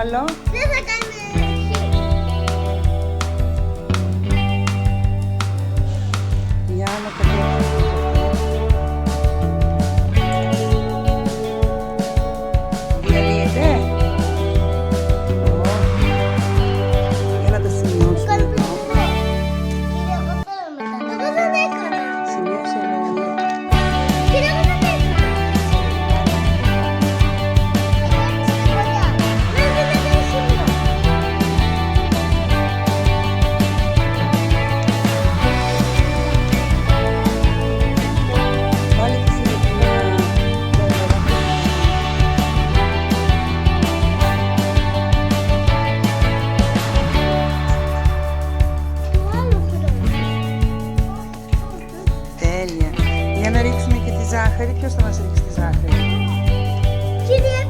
άλλο. Δεν θα κάνουμε εσύ. Για να το δείξω. Διαλύεται. Για να τα σημειώσουμε εδώ. Κύριε, εγώ θέλω μετά. Εγώ δεν έκανα. Σημείωσε λίγο. Κύριε, εγώ δεν έκανα. Εγώ έτσι και παλιά. Δεν έκανε σημείο. Βάλε τη συνεχεία. Το άλλο χρώμα. Τέλεια. Για να ρίξουμε και τη ζάχαρη. Ποιος θα μας ρίξει τη ζάχαρη? Κύριε,